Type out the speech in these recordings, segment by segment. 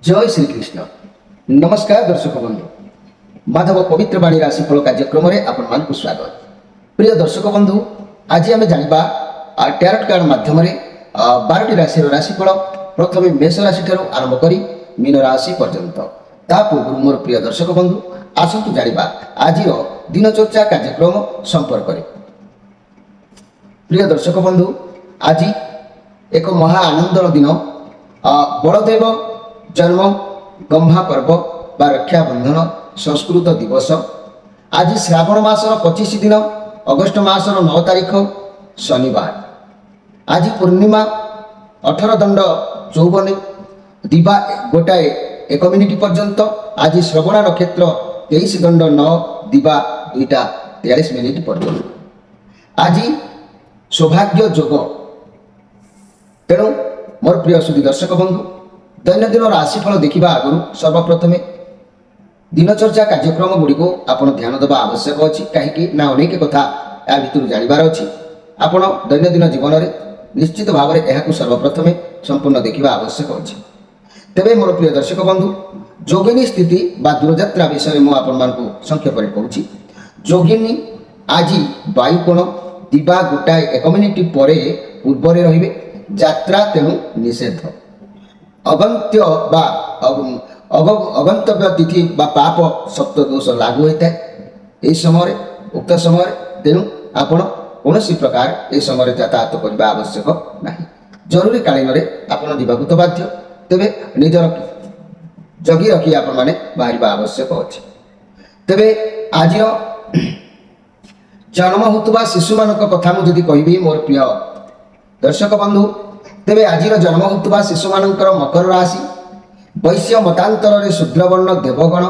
जय श्री कृष्ण। नमस्कार दर्शक बंधु, माधव पवित्र बाणी राशिफल कार्यक्रम में आपण स्वागत। प्रिय दर्शक बंधु, आज आम जाना टैरोट कार्ड माध्यम 12टी राशि राशिफल प्रथम मेष राशि ठार आरंभ कर मीन राशि पर्यंत। ता पूर्व मोर प्रिय दर्शक बंधु आसतु जाना आज दिनचर्चा कार्यक्रम संपर्क में। प्रिय दर्शक बंधु, आज एक महा आनंदर दिन बलदेव जन्म गम्हा पर्व बा रक्षाबंधन संस्कृत दिवस। आज श्रावण मासर 25 दिन अगस्ट मासर 9 तारीख शनिवार। आज पूर्णिमा 18 दंड 54 दिवा गोटाए 1 मिनिट पर्यंत। आज श्रवण नक्षत्र 23 दंड 9 दिवा 2टा 43 मिनिट पर्यंत। आज सौभाग्य जोग। तेणु मोर प्रिय सुधी दर्शक बंधु, दैनंदिन राशिफल देखा आगु सर्वप्रथमे दिनचर्चा कार्यक्रम गुड़िक आपण ध्यान देवा आवश्यक अच्छी। कहीं अनेक कथा या भर जानवर अच्छी। आपण दैनंदिन जीवन में निश्चित भाव में यह सर्वप्रथमे संपूर्ण देखा आवश्यक अच्छी। तेरे मोर प्रिय दर्शक बंधु, जोगिनी स्थिति बा दूरयात्रा विषय मुझे संक्षेप में कहूँ। जोगिनी आज वायुकोण दिवा गोटाए 1 मिनिट पर पूर्व रे यात्रा, तेणु निषेध। अगंत्य बा अगंतव्य तिथि बा पाप सप्तदोष लागू होता है यह समय उक्त समय। तेणु आपण कौन प्रकार ये समय यातायात करने आवश्यक ना। जरूरी कालीन आपण जावाक तो बाध्य, तेरे निजर जगी रखी आपण मैंने बाहर आवश्यक अच्छे। तेरे आज जन्म होता शिशु मान कथा मुझे कहबी मोर प्रिय दर्शक बंधु, तेरे आज जन्म होता शिशु मानकर मकर राशि, वैश्य मतांतर शूद्रवर्ण देवगण,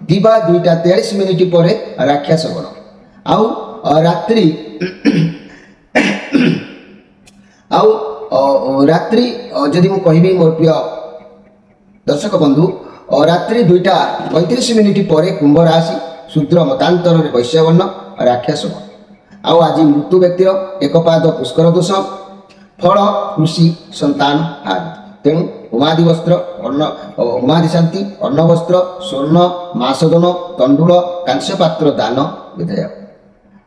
दिवा 2टा 43 मिनिट पर राक्षस गण। आउ रात्रि रात्रि जदि मु कहबी मोर प्रिय दर्शक बंधु, रात्रि 2टा 35 मिनिट पर कुंभ राशि, शूद्र मतांतर वैश्यवर्ण राक्षस गण। आउ आज मृत्यु व्यक्तिर 1 पाद पुष्कर दोष, फल कृषि संतान आदि। तेणु उमादि वस्त्र अन्न उमादि शांति अन्न वस्त्र स्वर्ण मासदन तंडुल कांस्य पात्र दान विधेय।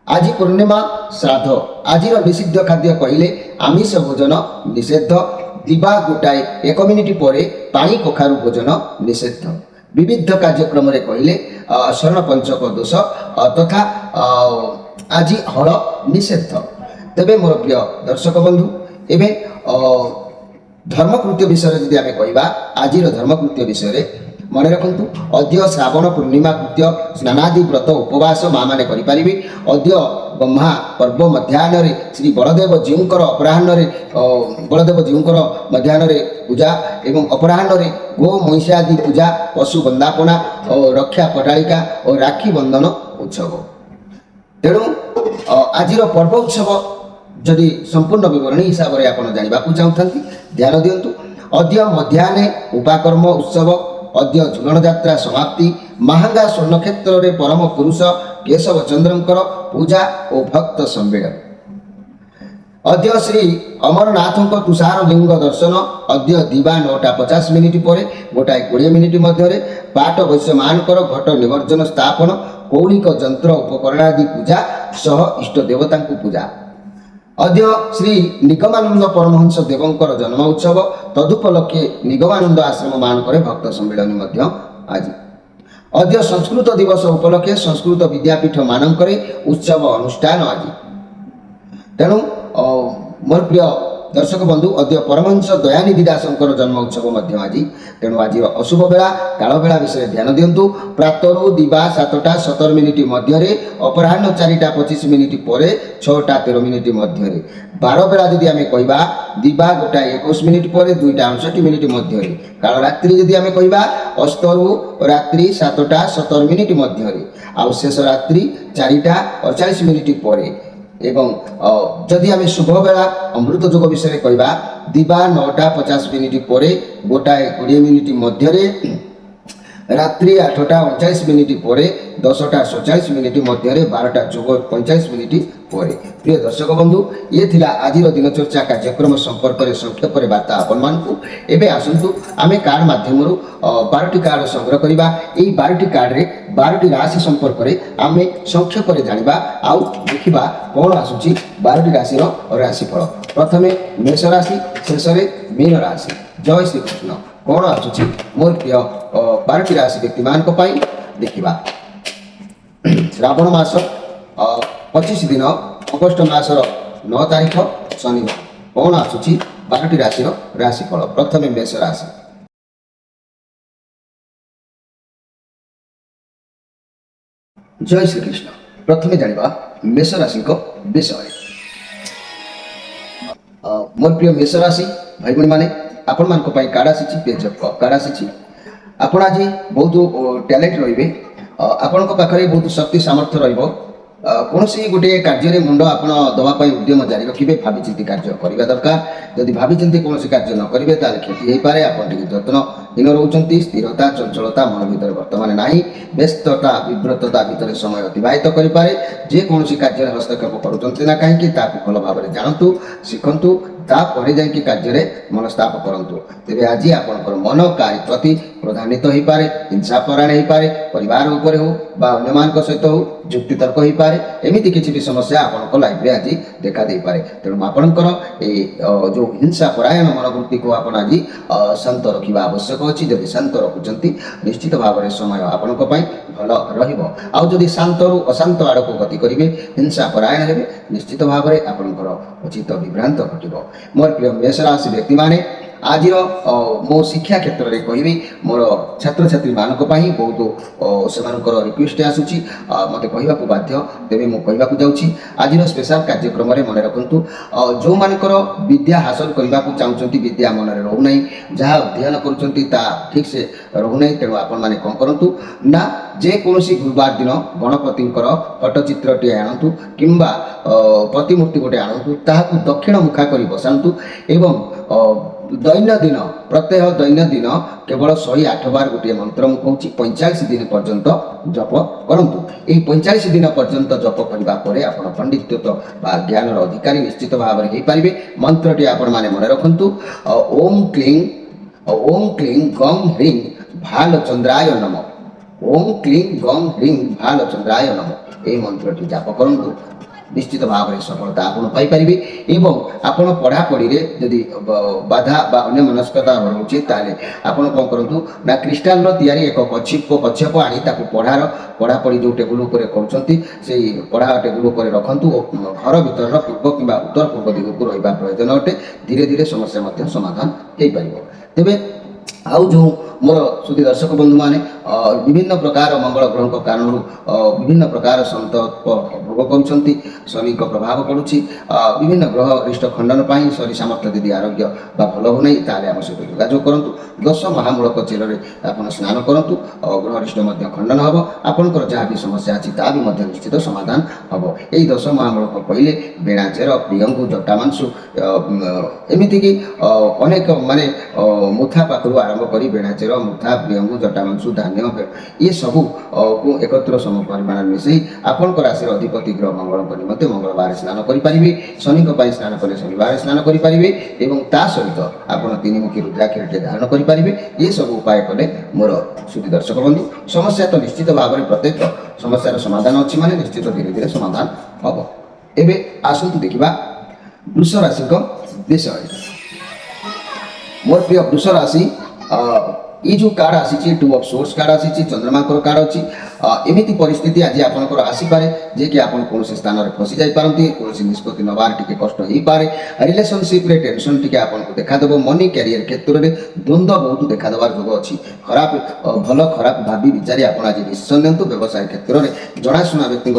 आज पूर्णिमा श्राद्ध। आज निषिद्ध खाद्य कहले आमिष भोजन निषेध। दिवा गोटाए 1 मिनिट पर पानी कखारु भोजन निषेध। विविध कार्यक्रम कहले शरण पंचक दोष तथा आज हल निषेध। तेबे मोर प्रिय दर्शक बंधु, एवं धर्मकृत्य विषय जदि आम कहवा, आज धर्मकृत्य विषय मन रखु। अद्य श्रावण पूर्णिमा कृत्य स्नानादि व्रत उपवास माँ मैंने करें। अद्य ब्रह्मा पर्व मध्याह्न श्री बलदेव जीउंकर अपराह्न बलदेव जीउंकर मध्याह्न पूजा एवं अपराह्न गो महिषी आदि पूजा, पशु बंदापना और रक्षा पटालिका और राखी बंधन उत्सव। तेणु आज पर्व उत्सव जदि संपूर्ण विवरणी हिसाब से आप जानवा चाहते ध्यान दिंतु। अद्य मध्याह्ने उपाकर्म उत्सव, अद्य झुलन यात्रा समाप्ति, महांगा स्वर्ण क्षेत्र में परम पुरुष केशव चंद्रंकर पूजा और भक्त सम्मेलन। अद्य श्री अमरनाथ तुषार लिंग दर्शन। अद्य दिवा 9टा 50 मिनिट पर गोटाए 20 मिनिट मध्य पाठ वैश्य मानकर घट निमज्जन स्थापन, कौलिक यंत्र उपकरण आदि पूजा सह इष्ट देवता पूजा। अद्य श्री निगमानंद परमहंस देवंकर जन्म उत्सव, तदुपलक्षे निगमानंद आश्रम मानकर भक्त सम्मेलन आज। अद्य संस्कृत दिवस उपलक्षे संस्कृत विद्यापीठ मानकर उत्सव अनुष्ठान आज। तेणु मोर प्रिय दर्शक बंधु, अद्य परमहंस दयानिधि दासंकर जन्म उत्सव आज। तेणु आज अशुभ बेला काल बेला विषय ध्यान दिंतु। प्रातरु दिवा 7टा 17 मिनिट मध्य, अपराह्न 4टा 25 मिनिट पर 6टा 13 मिनिट मध्य। 12 बेला जदि आम कहवा, दिवा गोटाए 21 मिनिट पर 2टा 59 मिनिट मध्य। काल रात्रि जदि आम कहवा, अस्तरु रात्रि 7टा 17 मिनिट मध्य, आउ शेष रात्रि 4टा 48 मिनिट पर। एवं जदि आम शुभ बेला अमृत जोग विषय कहवा, दिवा 9टा 50 मिनिट पर गोटाए 20 मिनिट मध्य, रात्रि 8टा 39 मिनिट पर 10टा 47 मिनिट मध्य, 12टा 45 मिनिट ପରେ। ପ୍ରିୟ ଦର୍ଶକ ବନ୍ଧୁ, ଇଏ ଥିଲା ଆଜିର ଦିନଚର୍ଚ୍ଚା କାର୍ଯ୍ୟକ୍ରମ ସମ୍ପର୍କରେ ସଂକ୍ଷେପରେ ବାର୍ତ୍ତା ଆପଣମାନଙ୍କୁ। ଏବେ ଆସନ୍ତୁ ଆମେ କାର୍ଡ଼ ମାଧ୍ୟମରୁ 12ଟି କାର୍ଡ଼ ସଂଗ୍ରହ କରିବା। ଏହି 12ଟି କାର୍ଡ଼ରେ 12ଟି ରାଶି ସମ୍ପର୍କରେ ଆମେ ସଂକ୍ଷେପରେ ଜାଣିବା ଆଉ ଦେଖିବା କ'ଣ ଆସୁଛି 12ଟି ରାଶିର ରାଶିଫଳ। ପ୍ରଥମେ ମେଷ ରାଶି, ଶେଷରେ ମୀନ ରାଶି। ଜୟ ଶ୍ରୀକୃଷ୍ଣ। କ'ଣ ଆସୁଛି ମୋର ପ୍ରିୟ 12ଟି ରାଶି ବ୍ୟକ୍ତିମାନଙ୍କ ପାଇଁ ଦେଖିବା। ଶ୍ରାବଣ ମାସ 25 ଦିନ, ଅଗଷ୍ଟ ମାସର 9 ତାରିଖ, ଶନିବାର। କ'ଣ ଆସୁଛି 12ଟି ରାଶିର ରାଶିଫଳ। ପ୍ରଥମେ ମେଷ ରାଶି। ଜୟ ଶ୍ରୀକୃଷ୍ଣ। ପ୍ରଥମେ ଜାଣିବା ମେଷ ରାଶିଙ୍କ ବିଷୟରେ। ମୋର ପ୍ରିୟ ମେଷ ରାଶି ଭାଇ ଭଉଣୀମାନେ, ଆପଣମାନଙ୍କ ପାଇଁ କାର୍ଡ଼ ଆସିଛି, ପେଜ୍ ଅଫ୍ କପ୍ କାର୍ଡ଼ ଆସିଛି। ଆପଣ ଆଜି ବହୁତ ଟ୍ୟାଲେଣ୍ଟ ରହିବେ, ଆପଣଙ୍କ ପାଖରେ ବହୁତ ଶକ୍ତି ସାମର୍ଥ୍ୟ ରହିବ। କୌଣସି ଗୋଟିଏ କାର୍ଯ୍ୟରେ ମୁଣ୍ଡ ଆପଣ ଦେବା ପାଇଁ ଉଦ୍ୟମ ଜାରି ରଖିବେ। ଭାବିଚିନ୍ତି କାର୍ଯ୍ୟ କରିବା ଦରକାର। ଯଦି ଭାବିଚିନ୍ତି କୌଣସି କାର୍ଯ୍ୟ ନ କରିବେ ତାହେଲେ କ୍ଷତି ହୋଇପାରେ। ଆପଣ ଟିକେ ଯତ୍ନହୀନ ରହୁଛନ୍ତି। ସ୍ଥିରତା ଚଞ୍ଚଳତା ମନ ଭିତରେ ବର୍ତ୍ତମାନ ନାହିଁ। ବ୍ୟସ୍ତତା ବିବ୍ରତତା ଭିତରେ ସମୟ ଅତିବାହିତ କରିପାରେ। ଯେକୌଣସି କାର୍ଯ୍ୟରେ ହସ୍ତକ୍ଷେପ କରୁଛନ୍ତି ନା କାହିଁକି ତାକୁ ଭଲ ଭାବରେ ଜାଣନ୍ତୁ, ଶିଖନ୍ତୁ, ତାପରେ ଯାଇକି କାର୍ଯ୍ୟରେ ମନସ୍ଥାପ କରନ୍ତୁ। ତେବେ ଆଜି ଆପଣଙ୍କର ମନ କାହାରି ପ୍ରତି କ୍ରୋଧାନ୍ୱିତ ହୋଇପାରେ, ହିଂସାପରାୟଣ ହୋଇପାରେ। ପରିବାର ଉପରେ ହେଉ ବା ଅନ୍ୟମାନଙ୍କ ସହିତ ହେଉ ଯୁକ୍ତିତର୍କ ହୋଇପାରେ। ଏମିତି କିଛି ବି ସମସ୍ୟା ଆପଣଙ୍କ ଲାଇଫରେ ଆଜି ଦେଖା ଦେଇପାରେ। ତେଣୁ ଆପଣଙ୍କର ଏଇ ଯେଉଁ ହିଂସାପରାୟଣ ମନୋବୃତ୍ତିକୁ ଆପଣ ଆଜି ଶାନ୍ତ ରଖିବା ଆବଶ୍ୟକ ଅଛି। ଯଦି ଶାନ୍ତ ରଖୁଛନ୍ତି ନିଶ୍ଚିତ ଭାବରେ ସମୟ ଆପଣଙ୍କ ପାଇଁ ଭଲ ରହିବ। ଆଉ ଯଦି ଶାନ୍ତରୁ ଅଶାନ୍ତ ଆଡ଼କୁ ଗତି କରିବେ, ହିଂସାପରାୟଣ ହେବେ, ନିଶ୍ଚିତ ଭାବରେ ଆପଣଙ୍କର ଚିତ୍ତ ବିଭ୍ରାନ୍ତ ଘଟିବ। ମୋର ପ୍ରିୟ ମେଷ ରାଶି ବ୍ୟକ୍ତିମାନେ, ଆଜିର ମୋ ଶିକ୍ଷା କ୍ଷେତ୍ରରେ କହିବି, ମୋର ଛାତ୍ରଛାତ୍ରୀମାନଙ୍କ ପାଇଁ ବହୁତ ସେମାନଙ୍କର ରିକ୍ୱେଷ୍ଟ ଆସୁଛି, ମୋତେ କହିବାକୁ ବାଧ୍ୟ। ତେବେ ମୁଁ କହିବାକୁ ଯାଉଛି ଆଜିର ସ୍ପେଶାଲ କାର୍ଯ୍ୟକ୍ରମରେ। ମନେ ରଖନ୍ତୁ, ଯେଉଁମାନଙ୍କର ବିଦ୍ୟା ହାସଲ କରିବାକୁ ଚାହୁଁଛନ୍ତି, ବିଦ୍ୟା ମନରେ ରହୁନାହିଁ, ଯାହା ଅଧ୍ୟୟନ କରୁଛନ୍ତି ତାହା ଠିକ୍ସେ ରହୁନାହିଁ। ତେଣୁ ଆପଣମାନେ କ'ଣ କରନ୍ତୁ ନା, ଯେକୌଣସି ଗୁରୁବାର ଦିନ ଗଣପତିଙ୍କର ଫଟୋଚିତ୍ରଟିଏ ଆଣନ୍ତୁ କିମ୍ବା ପ୍ରତିମୂର୍ତ୍ତି ଗୋଟେ ଆଣନ୍ତୁ, ତାହାକୁ ଦକ୍ଷିଣ ମୁଖା କରି ବସାନ୍ତୁ ଏବଂ ଦୈନନ୍ଦିନ ପ୍ରତ୍ୟହ ଦୈନନ୍ଦିନ କେବଳ 108 ବାର ଗୋଟିଏ ମନ୍ତ୍ର ମୁଁ କହୁଛି 45 ଦିନ ପର୍ଯ୍ୟନ୍ତ ଜପ କରନ୍ତୁ। ଏହି 45 ଦିନ ପର୍ଯ୍ୟନ୍ତ ଜପ କରିବା ପରେ ଆପଣ ପଣ୍ଡିତ୍ୱ ବା ଜ୍ଞାନର ଅଧିକାରୀ ନିଶ୍ଚିତ ଭାବରେ ହୋଇପାରିବେ। ମନ୍ତ୍ରଟି ଆପଣମାନେ ମନେ ରଖନ୍ତୁ, ଓମ୍ କ୍ଲିଂ ଗଂ ହ୍ରିଂ ଭାଲଚନ୍ଦ୍ରାୟ ନମଃ। ଓମ୍ କ୍ଲିଂ ଗଂ ହ୍ରିଂ ଭାଲଚନ୍ଦ୍ରାୟ ନମଃ। ଏହି ମନ୍ତ୍ରଟି ଜାପ କରନ୍ତୁ, ନିଶ୍ଚିତ ଭାବରେ ସଫଳତା ଆପଣ ପାଇପାରିବେ। ଏବଂ ଆପଣ ପଢ଼ାପଢ଼ିରେ ଯଦି ବାଧା ବା ଅନ୍ୟମନସ୍କତା ରହୁଛି ତାହେଲେ ଆପଣ କ'ଣ କରନ୍ତୁ ନା, କ୍ରିଷ୍ଟାଲର ତିଆରି ଏକ କଚ୍ଛପ ଆଣି ତାକୁ ପଢ଼ାପଢ଼ି ଯେଉଁ ଟେବୁଲ ଉପରେ କରୁଛନ୍ତି ସେଇ ପଢ଼ା ଟେବୁଲ ଉପରେ ରଖନ୍ତୁ ଓ ଘର ଭିତରର ପୂର୍ବ କିମ୍ବା ଉତ୍ତର ପୂର୍ବ ଦିଗକୁ ରହିବା ପ୍ରয়োଜନ ଅଟେ। ଧୀରେ ଧୀରେ ସମସ୍ୟା ମଧ୍ୟ ସମାଧାନ ହୋଇପାରିବ। ତେବେ ଆଉ ଯେଉଁ ମୋର ସୁଧୀ ଦର୍ଶକ ବନ୍ଧୁମାନେ ବିଭିନ୍ନ ପ୍ରକାର ମଙ୍ଗଳ ଗ୍ରହଙ୍କ କାରଣରୁ ବିଭିନ୍ନ ପ୍ରକାର ସନ୍ତର୍ପ ଭୋଗ କରୁଛନ୍ତି, ଶନିଙ୍କ ପ୍ରଭାବ ପଡ଼ୁଛି, ବିଭିନ୍ନ ଗ୍ରହ ରିଷ୍ଟ ଖଣ୍ଡନ ପାଇଁ ଶନି ସାମର୍ଥ୍ୟ ଯଦି ଆରୋଗ୍ୟ ବା ଭଲ ହେଉନାହିଁ ତାହେଲେ ଆମ ସହିତ ଯୋଗାଯୋଗ କରନ୍ତୁ। 10 ମହାମୂଳକ ଚେରରେ ଆପଣ ସ୍ନାନ କରନ୍ତୁ, ଗ୍ରହ ରିଷ୍ଟ ମଧ୍ୟ ଖଣ୍ଡନ ହେବ। ଆପଣଙ୍କର ଯାହା ବି ସମସ୍ୟା ଅଛି ତାହା ବି ମଧ୍ୟ ନିଶ୍ଚିତ ସମାଧାନ ହେବ। ଏହି 10 ମହାମୂଳକ କହିଲେ ବେଣା ଚେର, ପ୍ରିୟଙ୍ଗୁ, ଜଟାମାଂସୁ, ଏମିତିକି ଅନେକ ମାନେ ମୁଥା ପାଖରୁ ଆରମ୍ଭ କରି ବେଣାଚେର, ମୁଥା, ପ୍ରିୟଙ୍ଗୁ, ଜଟାମାଂସୁ, ଧାନ୍ୟ ଏସବୁକୁ ଏକତ୍ର ସମ ପରିମାଣରେ ମିଶାଇ ଆପଣଙ୍କ ରାଶିର ଅଧିପତି ଗ୍ରହ ମଙ୍ଗଳଙ୍କ ନିମନ୍ତେ ମଙ୍ଗଳବାର ସ୍ନାନ କରିପାରିବେ। ଶନିଙ୍କ ପାଇଁ ସ୍ନାନ କଲେ ଶନିବାର ସ୍ନାନ କରିପାରିବେ ଏବଂ ତା ସହିତ ଆପଣ 3ମୁଖୀ ରୁଦ୍ରାକ୍ଷରଟିଏ ଧାରଣ କରିପାରିବେ। ଏସବୁ ଉପାୟ କଲେ ମୋର ସୁଧୀ ଦର୍ଶକ ବନ୍ଧୁ ସମସ୍ୟା ତ ନିଶ୍ଚିତ ଭାବରେ ପ୍ରତ୍ୟେକ ସମସ୍ୟାର ସମାଧାନ ଅଛି, ମାନେ ନିଶ୍ଚିତ ଧୀରେ ଧୀରେ ସମାଧାନ ହେବ। ଏବେ ଆସନ୍ତୁ ଦେଖିବା ବୃଷ ରାଶିଙ୍କ ବିଷୟରେ। ମୋର ପ୍ରିୟ ବୃଷ ରାଶି, ये जो कार्ड आसी 2 ऑफ सोर्स कार्ड आसी चंद्रमांकर कार्ड अच्छी एमती परिस्थिति आज आपंकर आसीपे जे कि आप कौन स्थान में फसी जापारती कौन निष्पत्ति नबार टी कष्ट हो पाए रिलेशनशिप रे टेंशन टी आपको देखादेव मनी कैरियर क्षेत्र में द्वंद्व बहुत देखादेवार जोग अच्छी खराब भल खराब भावी विचारी आप आज डिसीजन नियंतु व्यवसाय क्षेत्र में जनाशुना व्यक्ति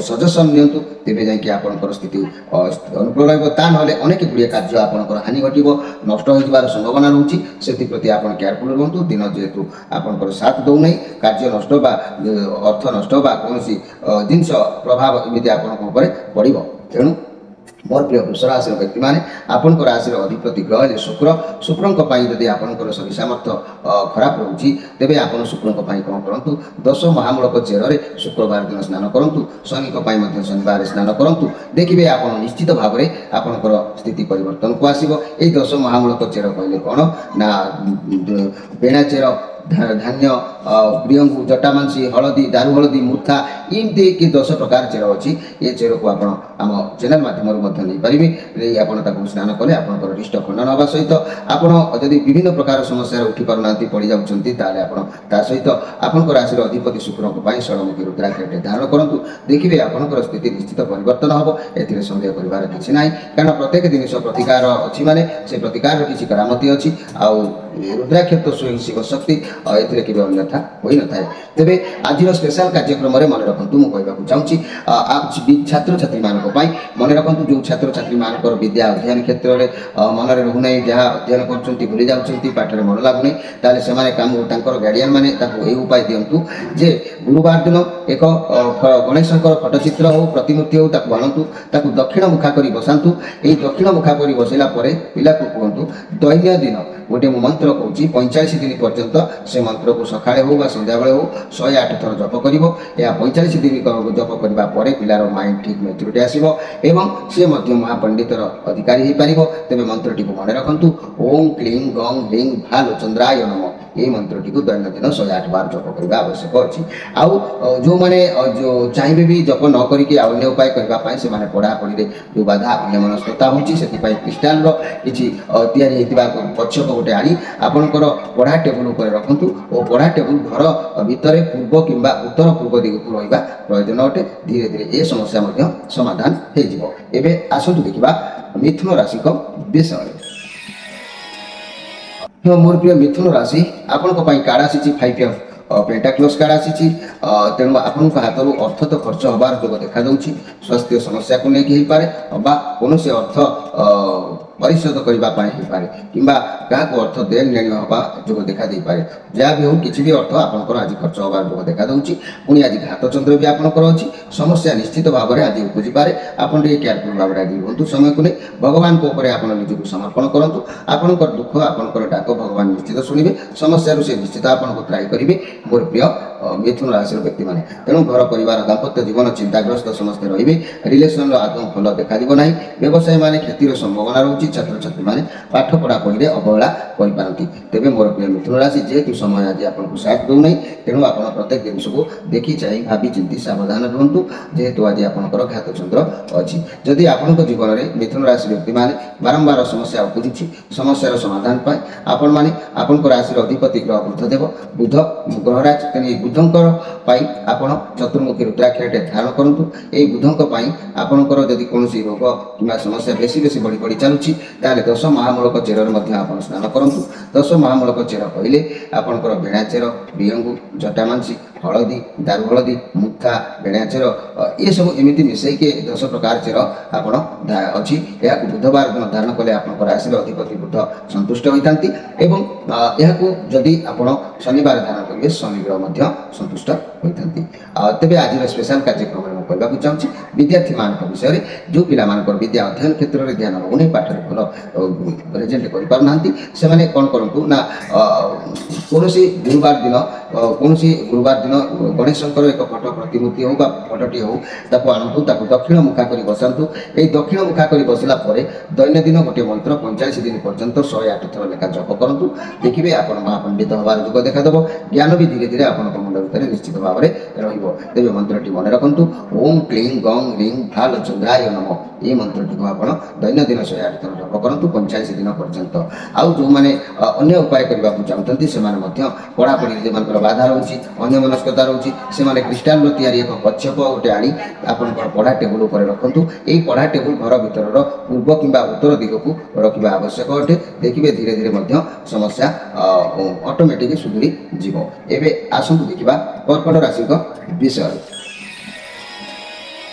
सजेसन नियंतु तेज जाकि आपंकर स्थिति अनुकूल ता ना अनेक गुड़िया कार्य आपंकर हानि घट नष्ट हो संभावना रोचे से प्रति आप केयरफुल रुहतु दिन जेहेतु आपंकर साथ दौना कार्य नष्ट बा अर्थ नष्ट बा कौन जिनस प्रभाव एमती आप पड़ो तेणु मोर प्रिय वृष राशि व्यक्ति मैंने आपंकर राशि अधिपति ग्रह है शुक्र शुक्रों जदि आपंकर शनि सामर्थ्य खराब रोचे तेज आप शुक्रों कौन करूँ दश महामूलक चेर शुक्रवार दिन स्नान करूँ शनि शनिवार स्नान करूँ देखिए आप निश्चित भाव में आपंकर स्थिति परिवर्तन को आसो ये दश महामूलक चेर कहले कौन ना बेणा चेर धान्य प्रियंगु जटामांसी हलदी दारू हलदी मुथा एमती कि 10 प्रकार चेर अच्छी ये चेर को आप आम चैनल मध्यम नहीं पारे आप स्नान कले आपंकर रिष्ट खंडन होगा सहित आपड़ी विभिन्न प्रकार समस्या उठी पारना पड़ जा सहित आपंकर राशि अधिपति शुक्र षड़मुखी रुद्राक्ष धारण करूँ देखिए आपंकर स्थिति निश्चित परिवर्तन हम ए सन्देह कर किसी ना कारण प्रत्येक जिन प्रतिकार अच्छी माने से प्रतिकार किसी करामती अच्छी आउ रुद्राक्ष तो स्वयं शिव शक्ति ए अन्यथा हो न था तेरे आज स्पेशल कार्यक्रम में मन रखु मुझे कहूँ चाहूँगी छात्र छात्री मन रखु जो छात्र छात्री मान विद्या अध्ययन क्षेत्र में मन रोना जहाँ अध्ययन कर भूली जाऊँच पाठर मन लगुना ताले से गार्डियन मैंने यही उपाय दिंतु जे गुरुवार दिन एक गणेश फटचित्र हो प्रतिमूर्ति हो आणतु दक्षिण मुखा कर बसातु यही दक्षिण मुखा कर बसला पिला को कहतु दैन्य दिन गोटे मु मंत्र कहूँ 45 दिन पर्यंत से मंत्र को सकाळे हो संध्या बेले हो 108 थर जप कर 45 दिन जप करने पिलार माइंड ठीक मेच्योरिटी आसो एवं सी महापंडितर अधिकारी हो पार तेज मंत्रटी को मन रखु ओं क्लीं गं ह्रीं भालोचंद्राय नमः ये मंत्रटी को दैनंदिन 108 बार जप करने आवश्यक अच्छी आउ जो मैंने जो चाहिए भी जप न करके अन्य उपाय करने से पढ़ापढ़ी जो बाधा अन्य मनस्कता होती क्रिस्टाल किसी पक्षक गोटे आनी आपंकर पढ़ा टेबुल पर रखु और पढ़ा टेबुल घर भितर पूर्व कि उत्तर पूर्व दिग को रहा प्रयोजन अटे धीरे धीरे ये समस्या समाधान हो आसतु देखा मिथुन राशि विषय मोर प्रिय मिथुन राशि आपण कार्ड आसी 5 पेंटाक्लोज कार्ड आसी तेणु आपण हाथ अर्थ तो खर्च हबार जो देखा स्वास्थ्य समस्या को लेकिन कौन से अर्थ परिशोध करने कि क्या अर्थ देन लेन हवा जो देखा पारे जहाँ भी हो किसी भी अर्थ आपंकर आज खर्च हबार जो देखा पुणी आज घात चंद्र भी आपंकर अच्छी समस्या निश्चित भाव में आज उपजी पारे आपड़ केयरफुल भाव में आज रुहतु समय को नहीं भगवान को आप निजक समर्पण करूँ आपंकर दुख आपंकर डाक भगवान निश्चित शुणे समस्या से निश्चित आपको त्राई करेंगे मोर प्रिय मिथुन राशि व्यक्ति मैंने तेणु घर परिवार दाम्पत्य जीवन चिंताग्रस्त समस्ते रे रिलेसन आदौ फल देखा ना व्यवसाय मान क्षतिर संभावना रोचे छात्र छात्री मैंने पाठ पढ़ापढ़ी अवहेला करपारती तेज मोर प्रिय मिथुन राशि जेहेतु समय आज आपको साथ दूना तेणु आप प्रत्येक जिन को देखी चाहिए भावी चिंती सावधान रुहतु जेहेतु आज आपंकर घात चंद्र अच्छी जदि आपण जीवन में मिथुन राशि व्यक्ति मैंने बारंबार समस्या उपजी समस्यार समाधान पाए आपण मैंने आपण राशि अधिपति ग्रह बुधदेव बुध ग्रहराज तेणु बुधंकर आपण चतुर्मुखी रुद्राक्ष धारण करूँ ये बुधंपाई आपंकर जदि कौन रोग कि समस्या बेसी बेसी बढ़ी बढ़ी चलुची ताले 10 महामूलक चेर आप स्नान करूँ 10 महामूलक चेर कहले आपंकर बेणा चेर प्रियंगु जटामांसी हलदी दारू हलदी मुथा बेणा चेर ये सब एमती मिसैके 10 प्रकार चेर आप अच्छी या बुधवार दिन धारण कले आप राशि अधिपति बुध संतुष्ट होता जदि आप शनिवार धारण करेंगे शनि ग्रह संतुष्ट होता तेज आज स्पेशल कार्यक्रम में कहवाक चाहूँगी विद्यार्थी मान विषय में जो पिला विद्या अध्ययन क्षेत्र में ध्यान रोने पाठ भल प्रेजेंट करना कौन करूँ ना कौन गुरुवार दिन कौन गुरुवार दिन गणेश एक फट प्रतिमूर्ति हो फटटी हो आणतु दक्षिण मुखा कर बसातु ये दक्षिण मुखा कर बसला दैनंदिन गोटे मंत्र 45 दिन पर्यंत 108 थर लेखा जप करूँ देखिए आप महापंडित हबार जुग देखादेव ज्ञान भी धीरे धीरे आप मुंड भर निश्चित भाव में तेज मंत्रटी मन रखु ओं क्लीं गं ह्रीं भालोचंद्राय नमः ये मंत्रटी को आप दैनंदिन 108 थर जप करूँ 45 दिन पर्यंत आउ जो मैंने अन्य उपाय करने को चाहते से पढ़ापढ़ी जो बाधा रोचे अन्य मनस्कता रोचे से क्रिस्टाल एक कच्छप गोटे आनी आप पढ़ा टेबुल पर रखु यही पढ़ा टेबुल घर भर पूर्व कि उत्तर दिग को रखा आवश्यक अटे देखिए धीरे धीरे समस्या ऑटोमेटिक सुधुरी जीव एवं आसतु देखा कर्कट राशि विषय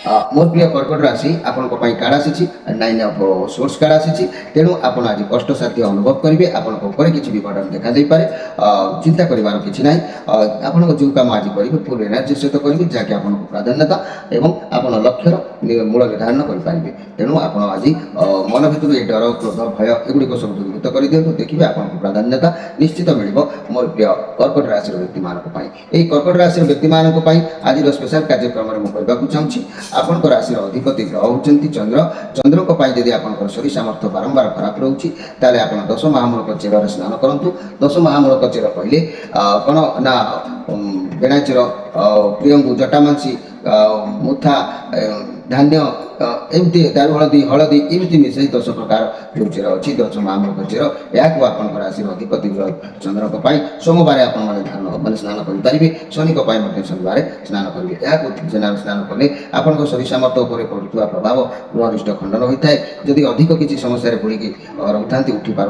मोर प्रिय कर्कट राशि आपण कार्ड आसी 9 ऑफ सोर्स कार्ड आसी तेणु आपण आज कष्टसाध्य अनुभव करेंगे आपंकर किसी विघटन देखा पारे चिंता करार कि ना आपण जो कम आज करेंगे फुल एनर्जी सहित करेंगे जहाँकि आपको प्राधान्यता एवं आप लक्ष्यर मूल निर्धारण करेंगे तेणु आप आज मन भर ये डर क्रोध भय एगुड़िक सब दूरीभूत कर दिखाँ देखिए आपको प्राधान्यता निश्चित मिल मोर प्रिय कर्कट राशि व्यक्ति मानी यही कर्कट राशि व्यक्ति मानी आज स्पेशल कार्यक्रम में मुझे चाहूँगी आपंकर राशि अधिपति ग्रह होती चंद्र चंद्र को जदि आप शरीर सामर्थ्य बारंबार खराब रोचे ताले आप 10 महामूलक चेर स्नान करूँ 10 महामूलक चेर कहले कौन ना बेणाचेर प्रियंगु जटामांसी मुथा धान्य एमती दारू हलदी हलदी एमती मिसाई 10 प्रकार जो चेर अच्छी 10 महामूलक चेर या आप राशि अधिपति ग्रह चंद्र को सोमवार आप मैंने स्नान करेंगे शनि को शनिवार स्नान करेंगे या स्नान कले आप शरीर सामर्थ्य उपर पड़ुवा प्रभाव गृहरिष्ट खंडन होता है जदि अधिक किसी समस्या बुड़ी रही उठी पार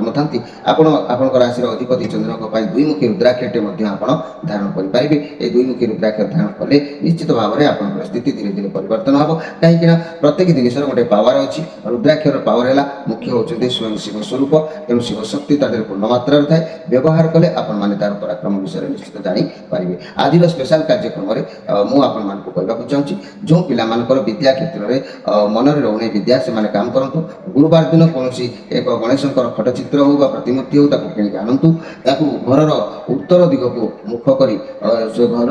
आपण राशि अधिपति चंद्र को द्विमुखी रुद्राक्षटे आप धारण करेंगे ये द्विमुखी रुद्राक्ष धारण कले निश्चित भाव में आप स्थिति धीरे धीरे परिवर्तन हम कहीं प्रत्येक जिनसर गोटे पावर अच्छी रुद्राक्षर पावर है मुख्य होती स्वयं शिव स्वरूप तेणु शिव शक्ति तादेह पूर्ण मात्रा थाए व्यवहार कले आपण तार पराक्रम विषय निश्चित जानीपारे आज स्पेशल कार्यक्रम में मुझे कहवाक चाहूँगी जो पिलांकर विद्या क्षेत्र में मनरे रोने विद्या से काम करूँ गुरुवार दिन कौन एक गणेशंकर फटचित्र हो प्रतिमूर्ति हो कि आनतु घर उत्तर दिग को मुख कर घर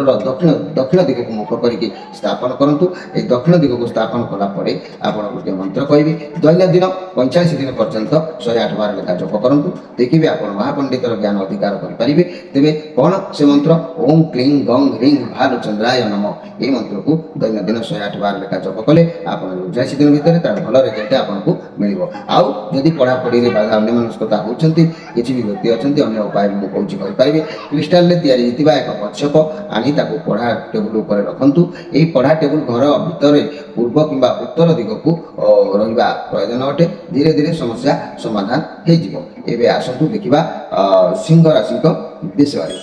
दक्षिण दिग को मुख करके स्थापन करूँ ये दक्षिण दिग को स्थापन कलापर आप गोटे मंत्र कहे दैनंदिन 45 दिन पर्यंत 108 बार लेखा जप करूँ देखिए आप महापंडितर ज्ञान अधिकार करेंगे तेरे कौन से मंत्र ओम क्लीं गंग ह्रीं भालु चंद्राय नम ये मंत्र को दैनंदिन 108 बार लेखा जप कले आप 85 दिन भितर तार भल रिजल्ट आपको मिल आउ जदि पढ़ापढ़ी बाधा अन्य मनस्कता होती किसी भी व्यक्ति अच्छा अन्य उपाय मुझे करेंगे क्रिस्टाल या एक कच्छप आनी पढ़ा टेबुल पर रखु यही पढ़ा टेबुल घर भितर पूर्व कि उत्तर दिग को रहा प्रयोजन अटे धीरे धीरे समस्या समाधान हो आसतु देखा सिंह राशि विषय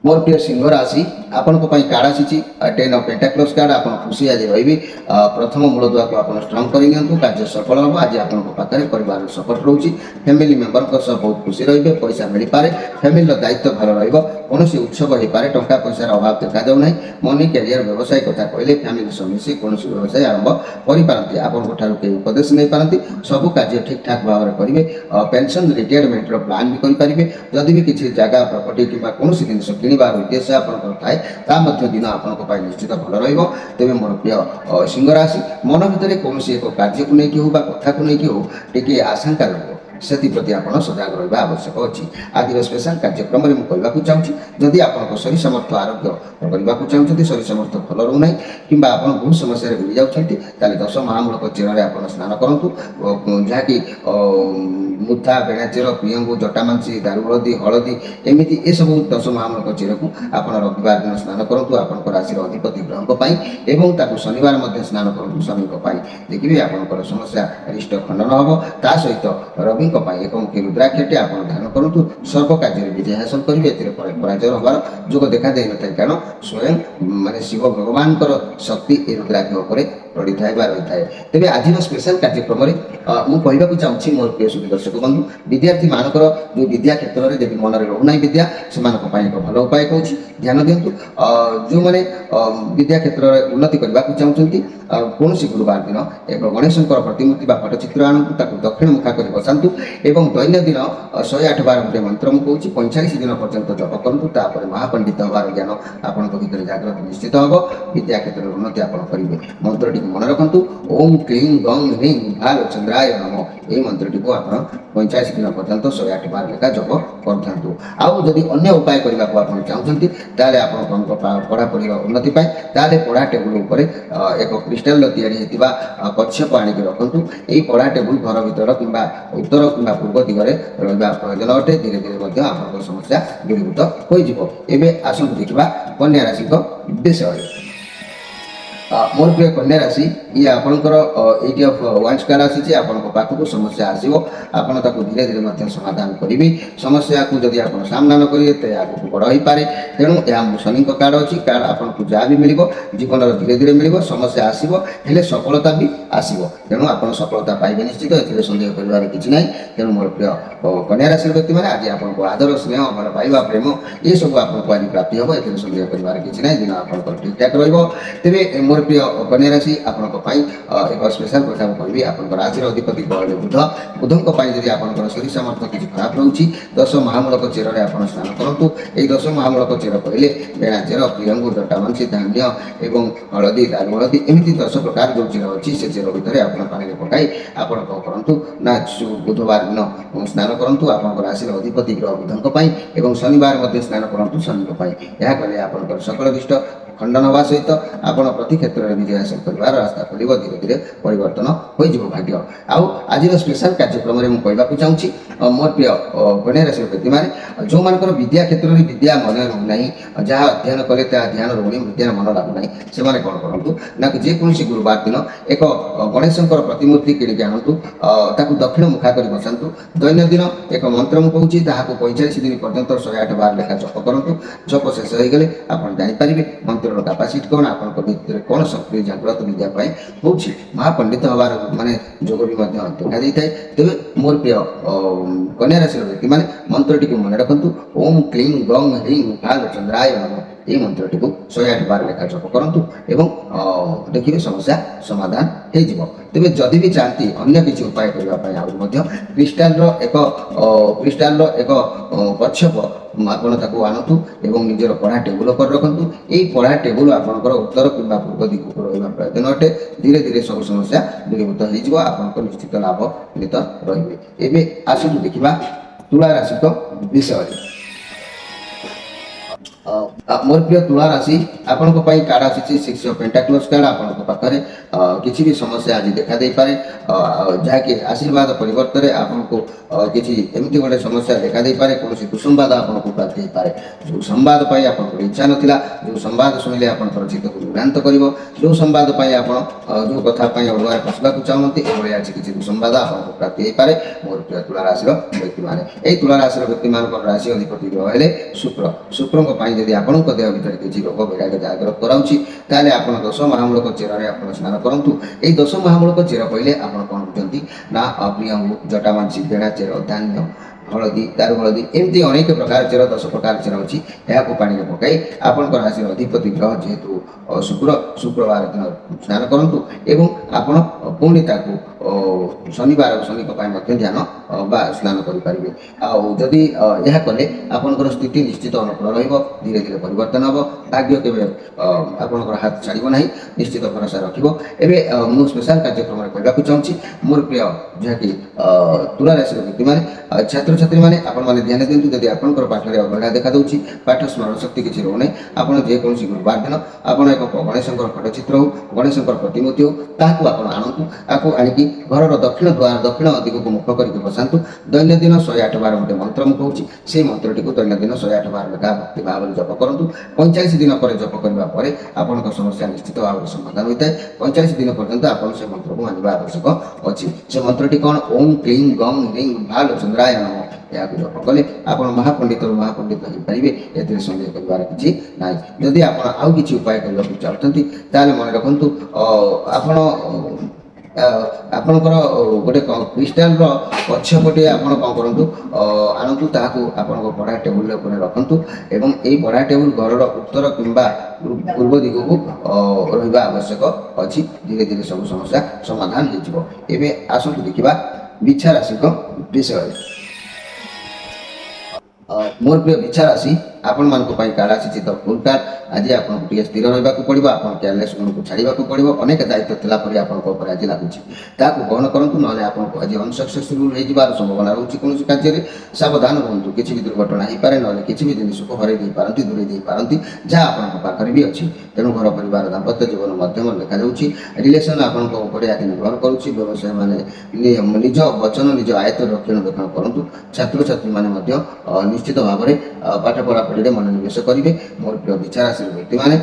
मोर प्रिय सिंह राशि आपण कार्ड आसी 10 ऑफ पेंटाक्लस कार्ड आप खुशी आज रही प्रथम मूलदुआ को आप स्ट्रंग कर कार्य सफल हम आज आप परिवार सपोर्ट रोचे फैमिली मेंबर बहुत खुशी रे पैसा मिल पारे फैमिली दायित्व भल रोन उत्सव हो पाए टंका पैसार अभाव देखा जाऊना मनी कैरियर व्यवसाय कथा कहले फैमिली सब मिसी कौन व्यवसाय आरंभ करपारती आपंठ कई उपदेश नहीं पारती सब कार्य ठीक ठाक भाव में करेंगे पेंशन रिटायरमेंट प्लान भी करेंगे जदि भी किसी जगह प्रॉपर्टी कि कौन जिन किणवार उद्देश्य आपंकर थाए दिन आप निश्चित भल रे मोर प्रिय सिंह राशि मन भितर कौन एक कार्य को लेकिन हो कथा को लेकिन हो टी आशंका रही प्रति आप सजग रहा आवश्यक अच्छी आज स्पेशल कार्यक्रम में मुझे कहवाक चाहूँगी जदि आप शरीर सामर्थ्य आरोग्य करने को चाहते शरीर सामर्थ्य भल रोना कि आप बहुत समस्या बुड़ी जाती 10 महामूलक चेर आप स्नान करूँ जहाँकि मुथा बेणाचेर प्रियंगु जटामांसी दारू हलदी हलदी एमती ये सब 10 महामूलक चेर को आप रविवार दिन स्नान करूँ आप राशि अधिपति ग्रह को शनिवार स्नान करूँ शनि को देखिए आप समस्या रिष्ट खंडन हम ता सहित रवि एक मुखी रुद्राक्षटे आप धारण करूँ सर्व कार्य विजय हासिल करेंगे पराजय हमार जोग देखा दे न कारण स्वयं माने शिव भगवान शक्ति ए रुद्राक्ष पड़ी था रही है तेज आज स्पेशल कार्यक्रम में मुझे कहवाक चाहूँगी मोर प्रिय सुधी दर्शक बंधु विद्यार्थी मानकर जो विद्या क्षेत्र में जब मन में रोना विद्या से एक भल उपाय कहूँ ध्यान दिंतु जो मैंने विद्या क्षेत्र में उन्नति करने को चाहते कौन गुरुवार दिन एक गणेशंकर प्रतिमूर्ति फटचित्र आणतु दक्षिण मुखा कर बसातु एवं दैनंदिन 108 बार गोटे मंत्र मुझे कहूँ 45 दिन पर्यंत जप करूँ महापंडित हबार ज्ञान आपण भर जागृत निश्चित हम विद्या क्षेत्र में उन्नति आप करेंगे मंत्रटी मन रखु ओम क्लीं गंग ह्रीं भालु चंद्राय नम ये मंत्रटी को आप 45 दिन पर्यंत 108 बार लेखा जप करूँ आउ जदि अन्य उपाय करने को आप चाहते ताले आप पढ़ापढ़ी उन्नति ताले पढ़ा टेबुल पर एक क्रिस्टाल या कच्छप आणिक रखु यही पढ़ा टेबुल घर भर कि उत्तर कि पूर्व दिगरे रहा प्रयोजन अटे धीरे धीरे आप समस्या दूरीभूत हो आसतु देखा कन्या राशि विषय मोर प्रिय कन्या राशि ये आपंकर 8 ऑफ वांस कार्ड आसी आपण पाखक समस्या आसो आपण धीरे धीरे समाधान करेंगे समस्या को जदि आप सामना न करेंगे तो आगे बड़ हो पाए तेणु यह शनि कार्ड अच्छी कार्ड आपको जहाँ भी मिल जीवन धीरे धीरे मिल समस्या आसो हेले सफलता भी आसो तेणु आप सफलता पाइबे निश्चित ए सन्देह कर किसी ना तेणु मोर प्रिय कन्या राशि व्यक्ति मैंने आज आपको आदर स्नेह भल पाइबा प्रेम ये सब आपको आज प्राप्ति हम ए सन्देह कर किसी ना दिन आप ठीक ठाक रे मोर प्रिय कन्या राशि आपंपाई एक स्पेशल कथा कहि आप राशि अधिपति बल बुध बुधों जब आप शरीर सामर्थ्य किसी खराब रोचे 10 महामूलक चेर में आप स्नान करूँ ये 10 महामूलक चेर कहले बेणा चेर प्रियंगु जटामांसी धान्य एवं हलदी दारू हलदी एमती 10 प्रकार जो चेर अच्छी से चेर भितर आप पानी पकाई आप करूँ ना बुधवार दिन स्नान करूँ आप राशि अधिपति ग्रह बुधों एवं शनिवार स्नान करूँ शनि यह कले आप सकल दुष्ट खंडन हवा सहित आप प्रति क्षेत्र में विजय हासिल कर रास्ता खोल धीरे धीरे परिवर्तन हो भाग्य आज स्पेशल कार्यक्रम में मुझे कहवाक चाहूँगी मोर प्रिय कन्या राशि व्यक्ति मैंने जो मान विद्या क्षेत्र में विद्या मन रोना जहाँ अध्ययन कले ध्यान रोनी विद्या मन लगुना से कौन करूँ ना जेकोसी गुरुवार दिन एक गणेश प्रतिमूर्ति किणिक आणतु दक्षिण मुखा कर बसातु दैनंदिन एक मंत्र मुझे जहाँ 45 दिन पर्यंत 108 बार लेखा जप करूँ जप शेष हो गले आप जापर मंत्र कैपेसिटी कौन आप कौन शक्ति जागृत विद्यापाई हूँ महापंडित हबार माने जोग भी देखा जाए तेज मोर प्रिय कन्या राशि व्यक्ति मैंने मंत्र टी मन रखु ओम क्लीं गंग ह्रीं भाल चंद्राय नमः ये मंत्र टी 108 बार लेखा जप करूँ एवं देखिए समस्या समाधान हो तेज जदि भी चाहती अन्य किसी उपाय करने क्रिस्टाल एक कच्छप आपको आणतु एवं निजर पढ़ा टेबुल पर रखु यही पढ़ा टेबुल आपंकर उत्तर कि पूर्व दिख को रहा प्रयोजन अटे धीरे धीरे सब समस्या दूरीभूत हो आप निश्चित लाभ मिलित रे आसतु देखा तुला राशि विषय मोर प्रिय तुला राशि आपण कार्ड आसी 6 ऑफ पेंटाक्लस कार्ड आपण पाखे किसी भी समस्या आज देखा दे पारे जहाँकि आशीर्वाद परिवर्तन आपको किसी एमती गोटे समस्या देखा दे पारे कौन दुसंवाद आपको प्राप्ति हो पाए जो संवाद पाई आप इच्छा नाला जो संवाद शुणिले आप चित्त को विभ्रांत कर जो संवाद आप जो कथापी अड़ुआ पशा चाहते ये आज किसी दुसंवाद आपको प्राप्ति हो पाए मोर प्रिय तुला राशि व्यक्ति मैंने यही तुला राशि व्यक्ति मान राशि अधिपति ग्रह है शुक्र शुक्र जदि आपण देह भर किसी रोग वैराग जागृत कराऊँगी ताले आप 10 महामूलक चेर में आप स्नान करूँ ये 10 महामूलक चेर कहले आप कौन बुझती ना प्रियंगु जटामांसी बेणा चेर धान्य हलदी दारू हलदी एमती अनेक प्रकार चेर 10 प्रकार चेर अच्छी यहाँ पानी में पकई आपण राशि अधिपति ग्रह जेहेतु शुक्रवार दिन स्नान करूँ एवं आपण पुणी शनिवार शनि ध्यान बा स्नान करेंगे आदि यह कले आपंकर स्थिति निश्चित अनुकूल धीरे धीरे परिवर्तन हम भाग्य के आपंकर हाथ छाड़ ना निश्चित भरोसा रखिए मु स्पेशल कार्यक्रम में कहवाक चाहूँगी मोर प्रिय जहाँकि तुला राशि व्यक्ति मैंने छात्र छात्री मैंने आपने ध्यान दिंतु जब आपंकर पाठ में अवहेला देखा दूसरी पाठ स्मरण शक्ति किसी रोने आप जेकोसी गुरुवार दिन आप एक गणेश फटचित्र हो गणेश प्रतिमूर्ति हो ताकू आप आणतु आपको आणिकी घर दक्षिण द्वार दक्षिण दिग को मुख करके बसातु दैनंदिन 108 बार गोटे मंत्र मुझे से मंत्र टी दैनंदिन 108 बार लेखा भक्ति भाव में जप करूँ 45 दिन पर जप करने आपंक समस्या निश्चित भाव में समाधान होता है 45 दिन पर्यंत आप मंत्र को मानवा आवश्यक अच्छी से मंत्र टी कौन ओम क्लीं गंग ह्रीं भाल चंद्राय नमः यहाँ जप कले आप महापंडित महापंडित हो पारे ए सन्देह कर किसी ना जदि आप किसी उपाय करने चाहते ताले मन रखु आपणकर गोटे क्रिस्टाल पछपटे आप कौन करूँ आणतु आपण पढ़ा टेबुल रखु एवं यही पढ़ा टेबुल घर उत्तर कि पूर्व दिग को रहा आवश्यक अच्छी धीरे धीरे सब समस्या समाधान हो आसतु देखा बिछा राशि विषय मोर प्रिय बिछा राशि आपण कार्ड आसी तो फुल कार्ड आज आपको स्थिर रहा पड़ो आप केयरलेस को छाड़ा पड़ो अनेक दायित्व थी आपंकर आज लगुच ग्रहण करूँ ना आपको आज अनसक्सेसफुल हो संभावना रोचे कौन कार्य सावधान रुहतु किसी भी दुर्घटना हो पाए ना किसी भी जिन को हर पारती दूरे पारती जहाँ आपंखे भी अच्छी तेणु घर परिवार दाम्पत्य जीवन मध्यम देखा रिलेसन आपंकर आज निर्भर करुच्ची व्यवसाय मैंने निज वचन निज आयत रक्षण रक्षण करूँ छात्र छात्री मैंने निश्चित भाव में पाठ पढ़ा କାର୍ଯ୍ୟରେ ମନୋନିବେଶ କରିବେ। ମୋର ପ୍ରିୟ ବିଛା ରାଶିର ବ୍ୟକ୍ତିମାନେ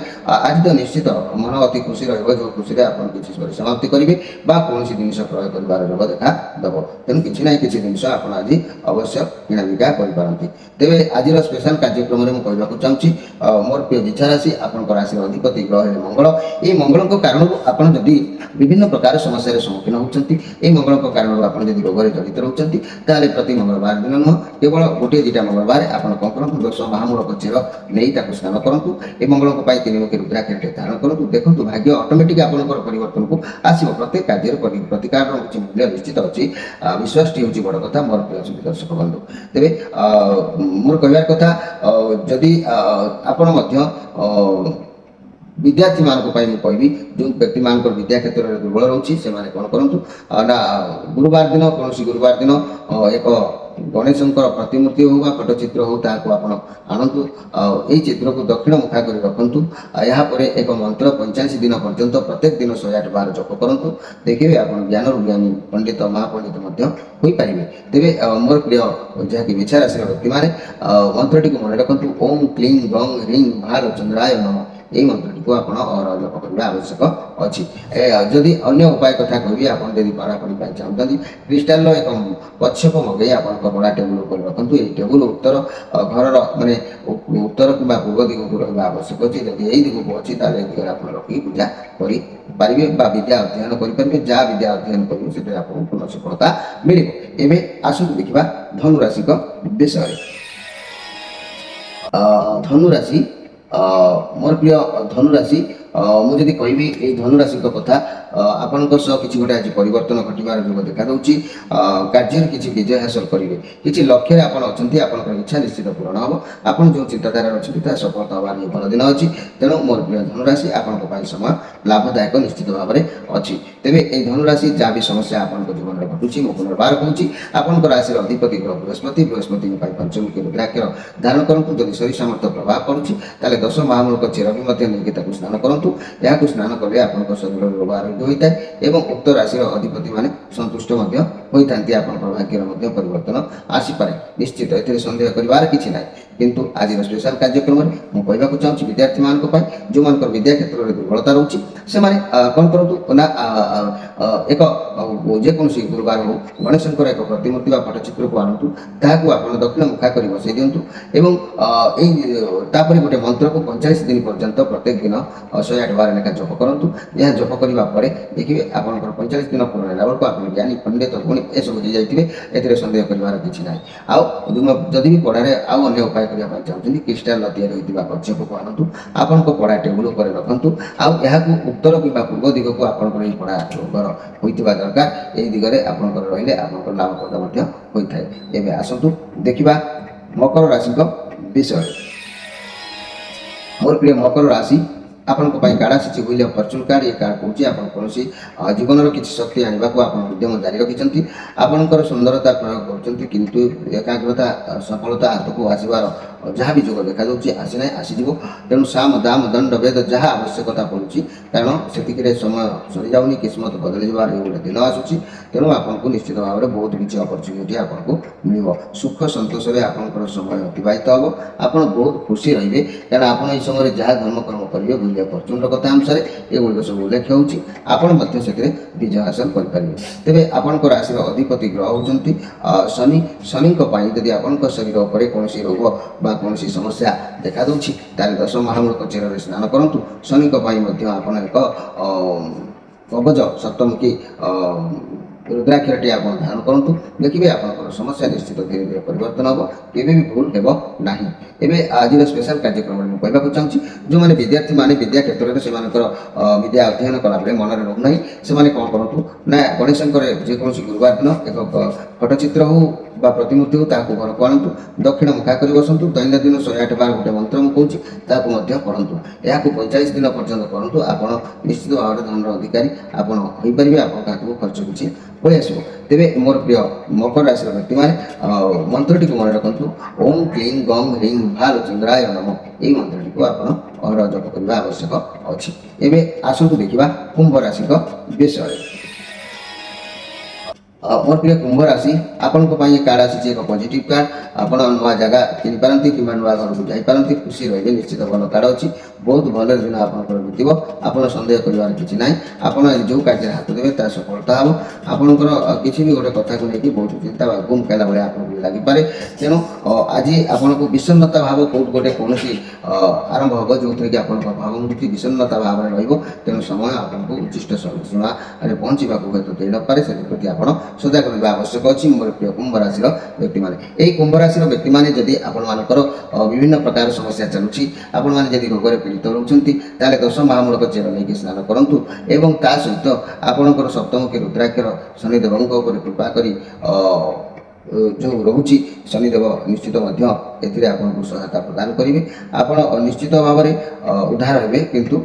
ଆଜି ତ ନିଶ୍ଚିତ ମନ ଅତି ଖୁସି ରହିବ, ଯେଉଁ ଖୁସିରେ ଆପଣ କିଛି ପରିସମାପ୍ତି କରିବେ ବା କୌଣସି ଜିନିଷ କ୍ରୟ କରିବାର ଯୋଗ ଦେଖା ଦେବ। ତେଣୁ କିଛି ନାହିଁ କିଛି ଜିନିଷ ଆପଣ ଆଜି ଅବଶ୍ୟ କିଣାବିକା କରିପାରନ୍ତି। ତେବେ ଆଜିର ସ୍ପେଶାଲ କାର୍ଯ୍ୟକ୍ରମରେ ମୁଁ କହିବାକୁ ଚାହୁଁଛି, ମୋର ପ୍ରିୟ ବିଛା ରାଶି, ଆପଣଙ୍କ ରାଶିର ଅଧିପତି ଗ୍ରହ ହେଲେ ମଙ୍ଗଳ। ଏହି ମଙ୍ଗଳଙ୍କ କାରଣରୁ ଆପଣ ଯଦି ବିଭିନ୍ନ ପ୍ରକାର ସମସ୍ୟାର ସମ୍ମୁଖୀନ ହେଉଛନ୍ତି, ଏହି ମଙ୍ଗଳଙ୍କ କାରଣରୁ ଆପଣ ଯଦି ରୋଗରେ ଜଡ଼ିତ ରହୁଛନ୍ତି, ତାହେଲେ ପ୍ରତି ମଙ୍ଗଳବାର ଦିନ ନୁହଁ, କେବଳ ଗୋଟିଏ ଦୁଇଟା ମଙ୍ଗଳବାର ଆପଣ କ'ଣ କରନ୍ତୁ, ଦୋଷ ମହାମୂଳକ ଚେର ନେଇ ତାକୁ ସ୍ନାନ କରନ୍ତୁ। ଏ ମଙ୍ଗଳଙ୍କ ପାଇଁ 3 ମୁଖୀ ରୁଦ୍ରାକ୍ଷରଟେ ଧାରଣ କରନ୍ତୁ। ଦେଖନ୍ତୁ ଭାଗ୍ୟ ଅଟୋମେଟିକ୍ ଆପଣଙ୍କର ପରିବର୍ତ୍ତନକୁ ଆସିବ। ପ୍ରତ୍ୟେକ କାର୍ଯ୍ୟରେ ପ୍ରତିକାରର କିଛି ମୂଲ୍ୟ ନିଶ୍ଚିତ ଅଛି। ବିଶ୍ୱାସଟି ହେଉଛି ବଡ଼ କଥା ମୋର ପ୍ରିୟ ଦର୍ଶକ ବନ୍ଧୁ। ତେବେ ମୋର କହିବାର କଥା, ଯଦି ଆପଣ ମଧ୍ୟ ବିଦ୍ୟାର୍ଥୀମାନଙ୍କ ପାଇଁ ମୁଁ କହିବି, ଯେଉଁ ବ୍ୟକ୍ତିମାନଙ୍କର ବିଦ୍ୟା କ୍ଷେତ୍ରରେ ଦୁର୍ବଳ ରହୁଛି ସେମାନେ କ'ଣ କରନ୍ତୁ ନା ଗୁରୁବାର ଦିନ, କୌଣସି ଗୁରୁବାର ଦିନ ଏକ ଗଣେଶଙ୍କର ପ୍ରତିମୂର୍ତ୍ତି ହେଉ ବା ଫଟୋଚିତ୍ର ହେଉ ତାହାକୁ ଆପଣ ଆଣନ୍ତୁ। ଏହି ଚିତ୍ରକୁ ଦକ୍ଷିଣ ମୁଖା କରି ରଖନ୍ତୁ। ଏହାପରେ ଏକ ମନ୍ତ୍ର 45 ଦିନ ପର୍ଯ୍ୟନ୍ତ ପ୍ରତ୍ୟେକ ଦିନ 108 ବାର ଜପ କରନ୍ତୁ। ଦେଖିବେ ଆପଣ ଜ୍ଞାନରୁ ଜ୍ଞାନୀ ପଣ୍ଡିତ ମହାପଣ୍ଡିତ ମଧ୍ୟ ହୋଇପାରିବେ। ତେବେ ମୋର ପ୍ରିୟ ଯାହାକି ବିଛା ରାଶିର ବ୍ୟକ୍ତିମାନେ ମନ୍ତ୍ରଟିକୁ ମନେ ରଖନ୍ତୁ, ଓಂ କ୍ଲିଂ ଗଂ ରିଂ ଭାଲଚନ୍ଦ୍ରାୟ ନମଃ। ଏହି ମନ୍ତ୍ରଟିକୁ ଆପଣ ଜପ କରିବା ଆବଶ୍ୟକ ଅଛି। ଯଦି ଅନ୍ୟ ଉପାୟ କଥା କହିବି, ଆପଣ ଯଦି ପଢ଼ାପଢ଼ି ପାଇଁ ଚାହୁଁଛନ୍ତି, କ୍ରିଷ୍ଟାଲର ଏକ କଚ୍ଛପ ମଗାଇ ଆପଣଙ୍କ ପଢ଼ା ଟେବୁଲ ଉପରେ ରଖନ୍ତୁ। ଏହି ଟେବୁଲ ଉତ୍ତର ଘରର ମାନେ ଉତ୍ତର କିମ୍ବା ପୂର୍ବ ଦିଗକୁ ରହିବା ଆବଶ୍ୟକ ଅଛି। ଯଦି ଏହି ଦିଗକୁ ଅଛି ତାହେଲେ ଏହି ଦିଗରେ ଆପଣ ରଖି ପୂଜା କରିପାରିବେ ବା ବିଦ୍ୟା ଅଧ୍ୟୟନ କରିପାରିବେ। ଯାହା ବିଦ୍ୟା ଅଧ୍ୟୟନ କରିବେ ସେଥିରେ ଆପଣଙ୍କୁ ପୂର୍ଣ୍ଣ ସଫଳତା ମିଳିବ। ଏବେ ଆସନ୍ତୁ ଦେଖିବା ଧନୁ ରାଶିଙ୍କ ବିଷୟରେ। ଧନୁ ରାଶି, ମୋର ପ୍ରିୟ ଧନୁ ରାଶି, ମୁଁ ଯଦି କହିବି ଏହି ଧନୁ ରାଶିଙ୍କ କଥା, ଆପଣଙ୍କ ସହ କିଛି ଗୋଟେ ଆଜି ପରିବର୍ତ୍ତନ ଘଟିବାର ଯୋଗ ଦେଖାଦେଉଛି। କାର୍ଯ୍ୟରେ କିଛି ବିଜୟ ହାସଲ କରିବେ। କିଛି ଲକ୍ଷ୍ୟରେ ଆପଣ ଅଛନ୍ତି, ଆପଣଙ୍କର ଇଚ୍ଛା ନିଶ୍ଚିତ ପୂରଣ ହେବ। ଆପଣ ଯେଉଁ ଚିନ୍ତାଧାରାରେ ଅଛନ୍ତି ତାହା ସଫଳତା ହେବାର ଭଲ ଦିନ ଅଛି। ତେଣୁ ମୋର ପ୍ରିୟ ଧନୁରାଶି, ଆପଣଙ୍କ ପାଇଁ ସମୟ ଲାଭଦାୟକ ନିଶ୍ଚିତ ଭାବରେ ଅଛି। ତେବେ ଏହି ଧନୁରାଶି ଯାହା ବି ସମସ୍ୟା ଆପଣଙ୍କ ଜୀବନରେ ଘଟୁଛି, ମୁଁ ପୁନର୍ବାର କହୁଛି, ଆପଣଙ୍କ ରାଶିର ଅଧିପତି ଗ୍ରହ ବୃହସ୍ପତିଙ୍କ ପାଇଁ ପଞ୍ଚମୁଖୀ ରୁଦ୍ରାକ୍ଷର ଧାରଣ କରନ୍ତୁ। ଯଦି ଶରୀର ସାମର୍ଥ୍ୟ ପ୍ରଭାବ କରୁଛି ତାହେଲେ 10 ମହାମୂଳକ ଚେର ବି ମଧ୍ୟ ନେଇକି ତାକୁ ସ୍ନାନ କରନ୍ତୁ। ଏହାକୁ ସ୍ନାନ କଲେ ଆପଣଙ୍କ ଶରୀରର ରୋଗ ଆରୋଗ୍ୟ ହୋଇଥାଏ ଏବଂ ଉକ୍ତ ରାଶିର ଅଧିପତିମାନେ ସନ୍ତୁଷ୍ଟ ମଧ୍ୟ ହୋଇଥାନ୍ତି। ଆପଣଙ୍କର ଭାଗ୍ୟର ମଧ୍ୟ ପରିବର୍ତ୍ତନ ଆସିପାରେ, ନିଶ୍ଚିତ, ଏଥିରେ ସନ୍ଦେହ କରିବାର କିଛି ନାହିଁ। କିନ୍ତୁ ଆଜିର ସ୍ପେଶାଲ କାର୍ଯ୍ୟକ୍ରମରେ ମୁଁ କହିବାକୁ ଚାହୁଁଛି ବିଦ୍ୟାର୍ଥୀମାନଙ୍କ ପାଇଁ, ଯେଉଁମାନଙ୍କର ବିଦ୍ୟା କ୍ଷେତ୍ରରେ ଦୁର୍ବଳତା ରହୁଛି, ସେମାନେ କ'ଣ କରନ୍ତୁ ନା ଏକ ଯେକୌଣସି ଗୁରୁବାର ହେଉ ଗଣେଶଙ୍କର ଏକ ପ୍ରତିମୂର୍ତ୍ତି ବା ଫଟୋଚିତ୍ରକୁ ଆଣନ୍ତୁ। ତାହାକୁ ଆପଣ ଦକ୍ଷିଣ ମୁଖା କରି ବସାଇ ଦିଅନ୍ତୁ ଏବଂ ତାପରେ ଗୋଟେ ମନ୍ତ୍ରକୁ 45 ଦିନ ପର୍ଯ୍ୟନ୍ତ ପ୍ରତ୍ୟେକ ଦିନ 108 ବାର ଲେଖା ଜପ କରନ୍ତୁ। ଏହା ଜପ କରିବା ପରେ ଦେଖିବେ ଆପଣଙ୍କର 45 ଦିନ ପୂର୍ଣ୍ଣ ହେଲା ବେଳକୁ ଆପଣ ଜ୍ଞାନୀ ପଣ୍ଡିତ ଗୁଣୀ ଏସବୁ ହେଇଯାଇଥିବେ। ଏଥିରେ ସନ୍ଦେହ କରିବାର କିଛି ନାହିଁ। ଆଉ ଯଦି ବି ପଢ଼ାରେ ଆଉ ଅନ୍ୟ ଉପାୟ କରିବା ପାଇଁ ଚାହୁଁଛନ୍ତି, କ୍ରିଷ୍ଟାଲର ତିଆରି ହୋଇଥିବା କଚ୍ଛପକୁ ଆଣନ୍ତୁ, ଆପଣଙ୍କ ପଢ଼ା ଟେବୁଲ ଉପରେ ରଖନ୍ତୁ। ଆଉ ଏହାକୁ ଉତ୍ତର କିମ୍ବା ପୂର୍ବ ଦିଗକୁ ଆପଣଙ୍କର ଏହି ପଢ଼ା ଘର ହୋଇଥିବା ଦରକାର। ଏହି ଦିଗରେ ଆପଣଙ୍କର ରହିଲେ ଆପଣଙ୍କର ଲାଭପ୍ରଦ ମଧ୍ୟ ହୋଇଥାଏ। ଏବେ ଆସନ୍ତୁ ଦେଖିବା ମକର ରାଶିଙ୍କ ବିଷୟରେ। ମୋର ପ୍ରିୟ ମକର ରାଶି, ଆପଣଙ୍କ ପାଇଁ କାର୍ଡ଼ ଆସିଛି wheel of fortune card. A card କହୁଛି ଆପଣ କୌଣସି ଜୀବନର କିଛି ଶକ୍ତି ଆଣିବାକୁ ଆପଣ ଉଦ୍ୟମ ଜାରି ରଖିଛନ୍ତି। ଆପଣଙ୍କର ସୁନ୍ଦରତା ପ୍ରୟୋଗ କରୁଛନ୍ତି, କିନ୍ତୁ ଏକାଗ୍ରତା ସଫଳତା ହାତକୁ ଆସିବାର ଯାହା ବି ଯୋଗ ଦେଖାଯାଉଛି ଆସିନାହିଁ, ଆସିଯିବ। ତେଣୁ ସାମ ଦାମ ଦଣ୍ଡ ଭେଦ ଯାହା ଆବଶ୍ୟକତା ପଡ଼ୁଛି, କାରଣ ସେତିକିରେ ସମୟ ସରିଯାଉନି, କିସ୍ମତ ବଦଳିଯିବାର ଏ ଗୋଟେ ଦିନ ଆସୁଛି। ତେଣୁ ଆପଣଙ୍କୁ ନିଶ୍ଚିତ ଭାବରେ ବହୁତ କିଛି ଅପରଚ୍ୟୁନିଟି ଆପଣଙ୍କୁ ମିଳିବ। ସୁଖ ସନ୍ତୋଷରେ ଆପଣଙ୍କର ସମୟ ଅତିବାହିତ ହେବ। ଆପଣ ବହୁତ ଖୁସି ରହିବେ, କାରଣ ଆପଣ ଏହି ସମୟରେ ଯାହା ଧର୍ମକର୍ମ କରିବେ ହୁଇଲ୍ ଅଫ୍ ଫର୍ଚୁନ୍ର କଥା ଅନୁସାରେ ଏଗୁଡ଼ିକ ସବୁ ଉଲ୍ଲେଖ ହେଉଛି। ଆପଣ ମଧ୍ୟ ସେଥିରେ ବିଜୟ ହାସଲ କରିପାରିବେ। ତେବେ ଆପଣଙ୍କ ରାଶିର ଅଧିପତି ଗ୍ରହ ହେଉଛନ୍ତି ଶନି। ଶନିଙ୍କ ପାଇଁ ଯଦି ଆପଣଙ୍କ ଶରୀର ଉପରେ କୌଣସି ରୋଗ ବା କୌଣସି ସମସ୍ୟା ଦେଖାଦେଉଛି ତାହେଲେ 10 ମହାମୂଳକ ଚେରରେ ସ୍ନାନ କରନ୍ତୁ। ଶନିଙ୍କ ପାଇଁ ମଧ୍ୟ ଆପଣ ଏକ କବଚ ସପ୍ତମୁଖୀ ରୁଦ୍ରାକ୍ଷରଟି ଆପଣ ଧାରଣ କରନ୍ତୁ। ଦେଖିବେ ଆପଣଙ୍କର ସମସ୍ୟା ନିଶ୍ଚିତ ଧୀରେ ଧୀରେ ପରିବର୍ତ୍ତନ ହେବ, କେବେ ବି ଭୁଲ ହେବ ନାହିଁ। ଏବେ ଆଜିର ସ୍ପେଶାଲ କାର୍ଯ୍ୟକ୍ରମରେ ମୁଁ କହିବାକୁ ଚାହୁଁଛି, ଯେଉଁମାନେ ବିଦ୍ୟାର୍ଥୀମାନେ ବିଦ୍ୟା କ୍ଷେତ୍ରରେ ସେମାନଙ୍କର ବିଦ୍ୟା ଅଧ୍ୟୟନ କଲାବେଳେ ମନରେ ରହୁନାହିଁ, ସେମାନେ କ'ଣ କରନ୍ତୁ ନା ଗଣେଶଙ୍କର ଯେକୌଣସି ଗୁରୁବାର ଦିନ ଏକ ଫଟୋଚିତ୍ର ହେଉ ବା ପ୍ରତିମୂର୍ତ୍ତି ହେଉ ତାହାକୁ ଘରକୁ ଆଣନ୍ତୁ, ଦକ୍ଷିଣ ମୁଖା କରି ବସନ୍ତୁ। ଦୈନନ୍ଦିନ 108 ବାର ଗୋଟେ ମନ୍ତ୍ର ମୁଁ କହୁଛି ତାହାକୁ ମଧ୍ୟ ପଢ଼ନ୍ତୁ। ଏହାକୁ 45 ଦିନ ପର୍ଯ୍ୟନ୍ତ କରନ୍ତୁ। ଆପଣ ନିଶ୍ଚିତ ଭାବରେ ଧନର ଅଧିକାରୀ ଆପଣ ହୋଇପାରିବେ। ଆପଣଙ୍କ ହାତକୁ ଖର୍ଚ୍ଚ କିଛି ପଳେଇ ଆସିବ। ତେବେ ମୋର ପ୍ରିୟ ମକର ରାଶିର ବ୍ୟକ୍ତିମାନେ ମନ୍ତ୍ରଟିକୁ ମନେ ରଖନ୍ତୁ, ଓಂ କ୍ଲିଂ ଗଂ ରିଂ ଭାଲଚନ୍ଦ୍ରାୟ ନମଃ। ଏହି ମନ୍ତ୍ରଟିକୁ ଆପଣ ଅହରହ ଜପ କରିବା ଆବଶ୍ୟକ ଅଛି। ଏବେ ଆସନ୍ତୁ ଦେଖିବା କୁମ୍ଭ ରାଶିଙ୍କ ବିଷୟରେ। मोर प्रिय कुंभ राशि आपण कार्ड आसी एक पॉजिटिव कार्ड आपण नुआ जगह किनि पारंती कि नुआ घर को जाई पारंती खुशी रहिबे निश्चित भल कार्ड अछि बहुत भल दिन आपनकर बीतबो आपण संदेह करिवार किछि नाही आपण जो कार्य हाथ देबे ता सफलता हबो आपनकर किछि भी गोटे कथा को लेकि बहुत चिंता बा गुम कैला बळे आपन लागि पारे तेनु आज आपन को विषन्नता भाव बहुत गोटे कोनसी आरंभ हबो जो कि आपन भावमुक्ति विषन्नता भाव रहिबो तेनु समय आपन को उचिष्ट सीमा अरे पहुंचीबा को हेतु देन पारे से प्रति आपन सजग रहबा आवश्यक अछि मोर प्रिय कुंभ राशि व्यक्ति माने एई कुंभ राशि व्यक्ति माने जदि आपन मानकर विभिन्न प्रकार समस्या चलुछि आपन माने जदि रोगरे पीड़ित रहउछन्ति ताले 10 महामूलक चेर लेकि स्नान करंतु एवं ता सहित आपनकर सप्तम के रुद्राक्षर शनिदेवଙ୍କ ଉପରେ कृपा करी जो रोचे शनिदेव निश्चित आपको सहायता प्रदान करेंगे आपण निश्चित भाव में उद्धार हे किंतु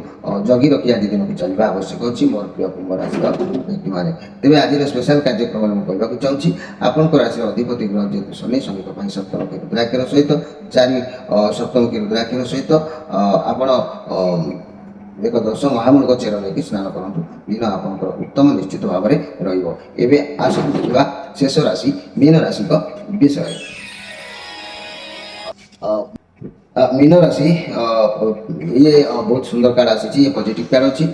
जगी रखी आज दिन की चलवा आवश्यक अच्छी मोर प्रिय कुंभ राशि व्यक्ति मैंने तेज आज स्पेशल कार्यक्रम में कहूँ चाहूँगी आपण राशि अधिपति ग्रह जेहतु शनि शनि सप्तम के रुद्राक्षर सहित 4 सप्तम के रुद्राक्षर सहित आपण एक 10 महामूलक चेर लेकिन स्नान करूँ दिन आप उत्तम निश्चित भाव में रहा शेष राशि मीन राशि विषय मीन राशि ये बहुत सुंदर कार्ड आसी पॉजिटिव कार्ड अच्छी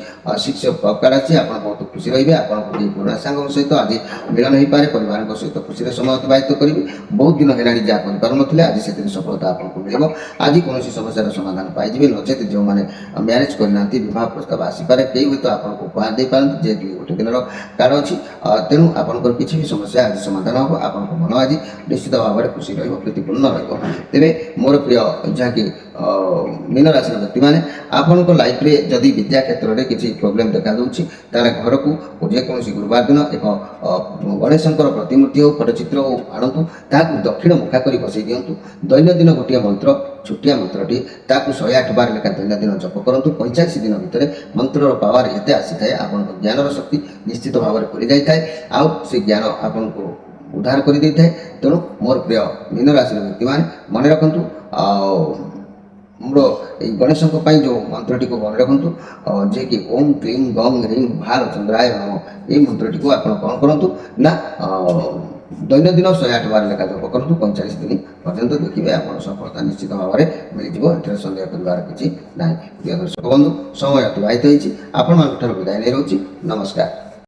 6 कार्ड अच्छी आप बहुत खुशी रही पुराना सांग सहित आज मिलन हो पारे परिवार सहित खुशी समय अतिबाहित करेंगे बहुत दिन है जहाँ कर आज से सफलता आपको मिले आज कौन समस्या समाधान पाइबे नचेत जो मैंने म्यारेज करना विवाह प्रस्ताव आसीपे कई हुए तो आपको उपहार दे पारती जेहेतु गोटे दिन कार्ड अच्छी तेणु आपंकर किसी भी समस्या आज समाधान हम आप मन आज निश्चित भाव में खुशी प्रीतिपूर्ण रेबे मोर प्रिय जहाँकि मीन राशि व्यक्ति मैंने आपण लाइफ रे जदि विद्या क्षेत्र में किसी प्रोब्लेम देखा दूसरी तार घर को जेकोसी गुरुवार दिन एक गणेशंकर प्रतिमूर्ति हो पटचित्र हो आणतु ताकू दक्षिण मुखा कर बसई दिंतु दैनंदिन गोटे मंत्र छुटिया मंत्रटी ताकू 108 बार लेखा दैनंदिन जप करंतु 45 दिन भितर मंत्रर पावर एते आसी थाए आपण ज्ञानर शक्ति निश्चित भाव में खुली जाए आउ से ज्ञान आपन को उद्धार कर दे थाए तेणु मोर प्रिय मीन राशि व्यक्ति मैंने मन रखु मोर गणेश जो मंत्रटी को मन रखु जे कि ओम क्लीं गंग ह्रीं भार चंद्राय नम ये मंत्रटी को आप कौन करूँ ना दैनंदिन 108 बार लेखा जप करूँ 45 दिन पर्यंत देखिए आप सफलता निश्चित भाव में मिल सन्देह कर किसी ना प्रिय दर्शक बंधु समय अतिबाहित होती विदाय नहीं रोचे नमस्कार।